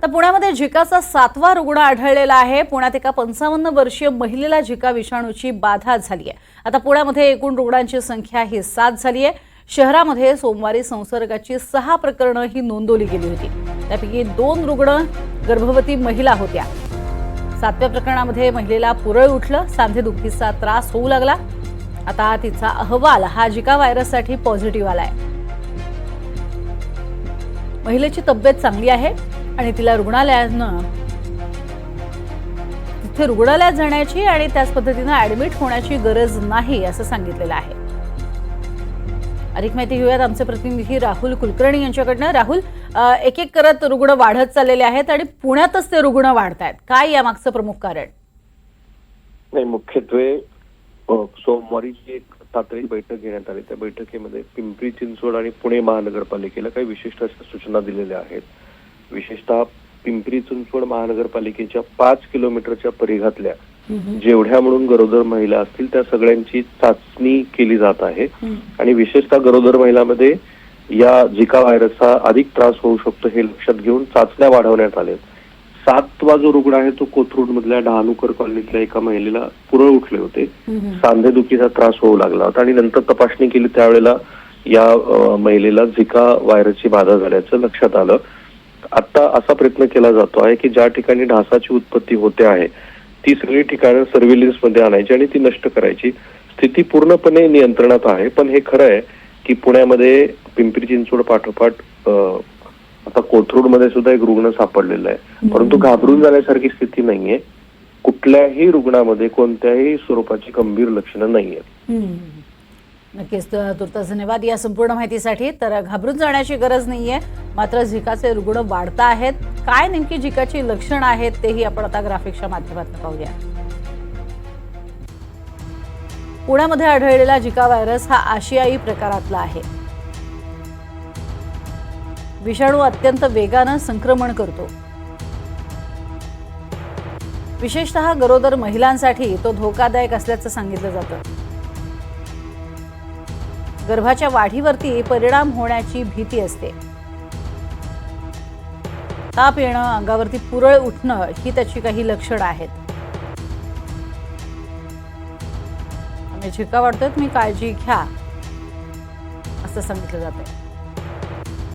तर पुण्यामध्ये झिकाचा 7वा रुग्ण आढळलेला आहे। पुण्यात एका 55 वर्षीय महिलेला झिका विषाणूची बाधा झाली आहे। आता पुण्यामध्ये एकूण रुग्णांची संख्या ही 7 झाली आहे। शहरामध्ये सोमवारी संसर्गाची 6 प्रकरणे ही नोंदवली गेली होती। त्यापैकी 2 रुग्ण गर्भवती महिला होत्या। 7व्या प्रकरणामध्ये महिलेला पुरळ उठलं, सांधेदुखीचा त्रास होऊ लागला। आता तिचा अहवाल हा झिका व्हायरससाठी पॉझिटिव्ह आलाय। महिलेची तब्येत चांगली आहे आणि तिला रुग्णालयात जाण्याची आणि त्याच पद्धतीने ऍडमिट होण्याची गरज नाही असं सांगितलेलं आहे। अधिक माहिती घेऊयात आमचे प्रतिनिधी राहुल कुलकर्णी यांच्याकडनं। राहुल, एक एक करत रुग्ण वाढत चाललेले आहेत आणि पुण्यातच ते रुग्ण वाढतायत, काय यामागचं प्रमुख कारण? नाही, मुख्यत्वे सोमवारी एक तातडी बैठक घेण्यात आली। त्या बैठकीमध्ये पिंपरी चिंचवड आणि पुणे महानगरपालिकेला काही विशिष्ट अशा सूचना दिलेल्या आहेत। विशेषतः पिंपरी चिंचवड महानगरपालिकेच्या 5 किलोमीटरच्या परिघातल्या जेवढ्या म्हणून गरोदर महिला असतील त्या सगळ्यांची चाचणी केली जात आहे आणि विशेषतः गरोदर महिलांमध्ये या झिका व्हायरसचा अधिक त्रास होऊ शकतो हे लक्षात घेऊन चाचण्या वाढवण्यात आल्या। 7वा जो रुग्ण आहे तो कोथरूड मधल्या डहाणूकर कॉलनीतल्या एका महिलेला पुरळ उठले होते, सांधेदुखीचा त्रास होऊ लागला होता आणि नंतर तपासणी केली त्यावेळेला या महिलेला झिका व्हायरसची बाधा झाल्याचं लक्षात आलं। आता असा प्रयत्न केला जातो आहे की ज्या ठिकाणी ढासाची उत्पत्ती होते आहे ती सगळी ठिकाणं सर्व्हिलन्स मध्ये आणायची आणि ती नष्ट करायची। स्थिती पूर्णपणे नियंत्रणात आहे, पण हे खरं आहे की पुण्यामध्ये पिंपरी चिंचवड पाठोपाठ आता कोथरूड मध्ये सुद्धा एक रुग्ण सापडलेला आहे, परंतु घाबरून जाण्यासारखी स्थिती नाहीये। कुठल्याही रुग्णामध्ये कोणत्याही स्वरूपाची गंभीर लक्षणं नाहीयेत। नक्कीच, तुर्तास धन्यवाद या संपूर्ण माहितीसाठी। तर घाबरून जाण्याची गरज नाहीये, मात्र झिकाचे रुग्ण वाढत आहेत। काय नेमकी झिकाची लक्षणं आहेत तेही आपण आता ग्राफिक्सच्या माध्यमातून पाहूया। पुण्यामध्ये आढळलेला झिका व्हायरस हा आशियाई प्रकारातला आहे। विषाणू अत्यंत वेगाने संक्रमण करतो। विशेषतः गरोदर महिलांसाठी तो धोकादायक असल्याचं सांगितलं जातं। गर्भाच्या वाढीवरती परिणाम होण्याची भीती असते। ताप येणं, अंगावरती पुरळ उठणं ही त्याची काही लक्षणं आहेत। झिका वाढतोय, तुम्ही काळजी घ्या असं सांगितलं जातंय।